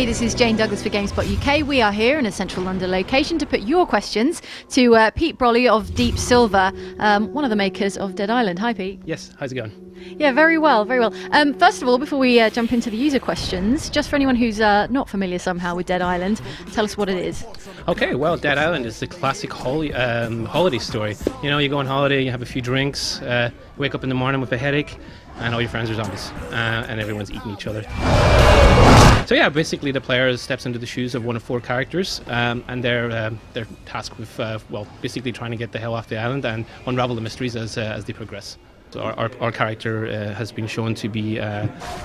Hey, this is Jane Douglas for GameSpot UK. We are here in a central London location to put your questions to Pete Brolly of Deep Silver, one of the makers of Dead Island. Hi, Pete. Yes, how's it going? Yeah, very well, very well. First of all, before we jump into the user questions, just for anyone who's not familiar somehow with Dead Island, tell us what it is. Okay, well, Dead Island is the classic holiday story. You know, you go on holiday, you have a few drinks, wake up in the morning with a headache, and all your friends are zombies, and everyone's eating each other. So yeah, basically the player steps into the shoes of one of 4 characters, and they're tasked with, well, basically trying to get the hell off the island and unravel the mysteries as they progress. So our character has been shown to be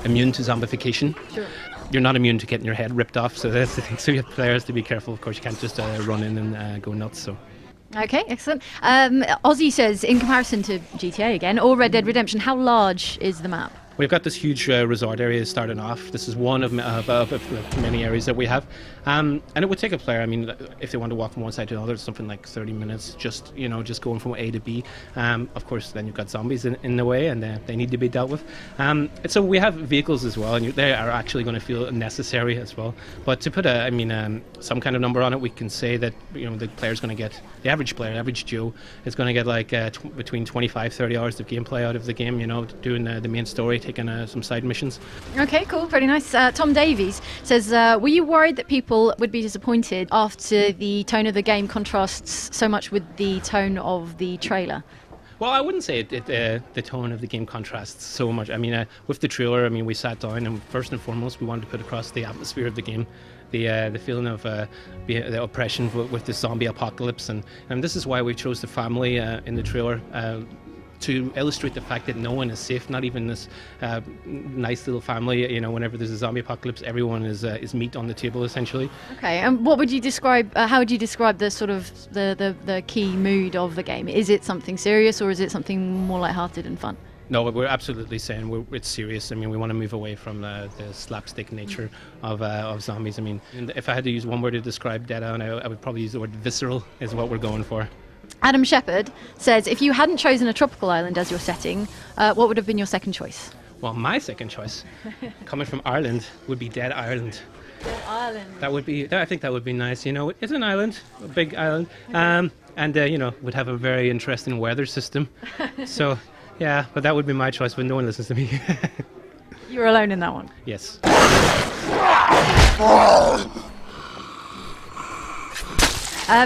immune to zombification. Sure. You're not immune to getting your head ripped off, so that's the thing. So you have players to be careful. Of course, you can't just run in and go nuts. So. Okay, excellent. Ozzy says, in comparison to GTA again, or Red Dead Redemption, how large is the map? We've got this huge resort area starting off. This is one of many areas that we have. And it would take a player, I mean, if they want to walk from one side to the other, something like 30 minutes, just going from A to B. Of course, then you've got zombies in the way, and they need to be dealt with. So we have vehicles as well, and they are actually going to feel necessary as well. But to put some kind of number on it, we can say that the player's going to get, the average player, average Joe, is going to get like between 25-30 hours of gameplay out of the game, doing the main story, taking some side missions. Okay, cool, pretty nice. Tom Davies says, were you worried that people would be disappointed after the tone of the game contrasts so much with the tone of the trailer? Well, I wouldn't say the tone of the game contrasts so much. I mean, with the trailer, we sat down and first and foremost we wanted to put across the atmosphere of the game, the feeling of the oppression with the zombie apocalypse, and this is why we chose the family in the trailer. To illustrate the fact that no one is safe, not even this nice little family. Whenever there's a zombie apocalypse, everyone is meat on the table, essentially. Okay, and what would you describe? How would you describe the sort of the key mood of the game? Is it something serious, or is it something more lighthearted and fun? No, we're absolutely saying it's serious. I mean, we want to move away from the slapstick nature of zombies. I mean, if I had to use one word to describe Dead Island, I would probably use the word visceral. Is what we're going for. Adam Shepherd says, if you hadn't chosen a tropical island as your setting, what would have been your second choice? Well, my second choice, coming from Ireland, would be Dead Ireland. Dead Island. I think that would be nice. It's an island, a big island, and would have a very interesting weather system. So, yeah, but that would be my choice, but no one listens to me. You're alone in that one? Yes.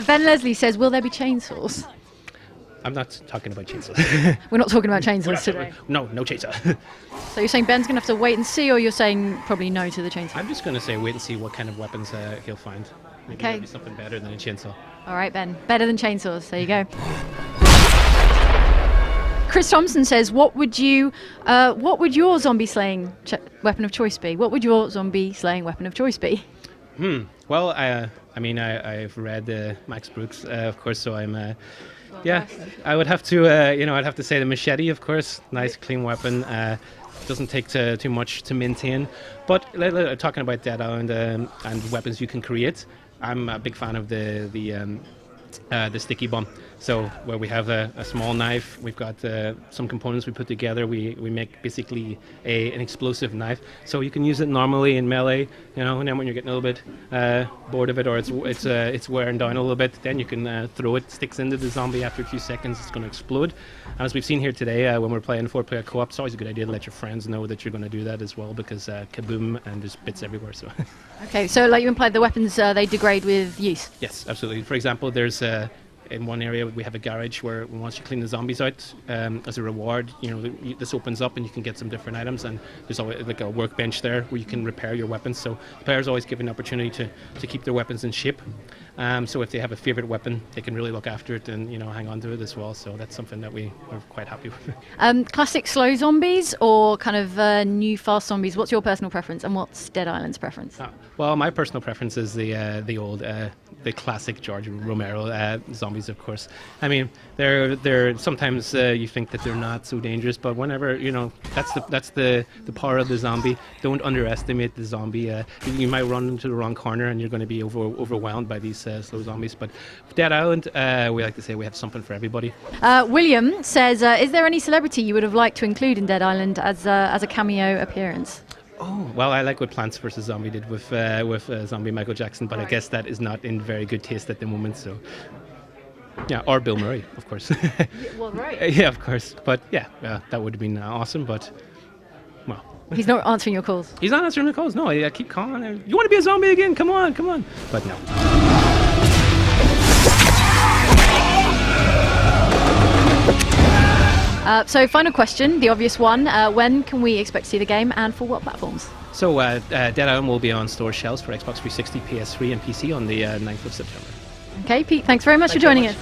Ben Leslie says, will there be chainsaws? I'm not talking about chainsaws. We're not talking about chainsaws today? No chainsaw. So you're saying Ben's going to have to wait and see, or you're saying probably no to the chainsaw? I'm just going to say wait and see what kind of weapons he'll find. Maybe there'll be something better than a chainsaw. All right, Ben. Better than chainsaws. There you go. Chris Thompson says, what would your zombie slaying weapon of choice be? What would your zombie slaying weapon of choice be? Well, I've read Max Brooks, of course, so I'm, I would have to, I'd have to say the machete, of course, nice, clean weapon, doesn't take too much to maintain, but talking about Dead Island and weapons you can create, I'm a big fan of the sticky bomb. So where we have a small knife, we've got some components we put together. We make basically an explosive knife. So you can use it normally in melee, and then when you're getting a little bit bored of it, or it's wearing down a little bit, then you can throw it. Sticks into the zombie after a few seconds, it's going to explode. And as we've seen here today, when we're playing 4-player co-op, it's always a good idea to let your friends know that you're going to do that as well, because kaboom, and there's bits everywhere. So. Okay, so like you implied, the weapons they degrade with use. Yes, absolutely. For example, there's in one area we have a garage where once you clean the zombies out, as a reward, this opens up and you can get some different items, and there's always like a workbench there where you can repair your weapons. So the players always given an opportunity to keep their weapons in shape. So if they have a favorite weapon, they can really look after it and hang on to it as well. So that's something that we are quite happy with. Classic slow zombies or kind of new fast zombies? What's your personal preference, and what's Dead Island's preference? Well, my personal preference is the old, the classic George Romero zombies, of course. I mean, they're sometimes you think that they're not so dangerous, but whenever that's the power of the zombie. Don't underestimate the zombie. You might run into the wrong corner and you're going to be overwhelmed by these slow zombies. But for Dead Island, we like to say we have something for everybody. William says, is there any celebrity you would have liked to include in Dead Island as a cameo appearance? Oh, well, I like what Plants vs. Zombie did with Zombie Michael Jackson, but I guess that is not in very good taste at the moment, so... Yeah, or Bill Murray, of course. Well, right. Yeah, of course. But yeah, that would have been awesome, but... Well... He's not answering your calls. He's not answering the calls, no. I keep calling him. You want to be a zombie again? Come on, come on. But no. So final question, the obvious one. When can we expect to see the game and for what platforms? So Dead Island will be on store shelves for Xbox 360, PS3 and PC on the 9th of September. Okay, Pete, thanks very much for joining us.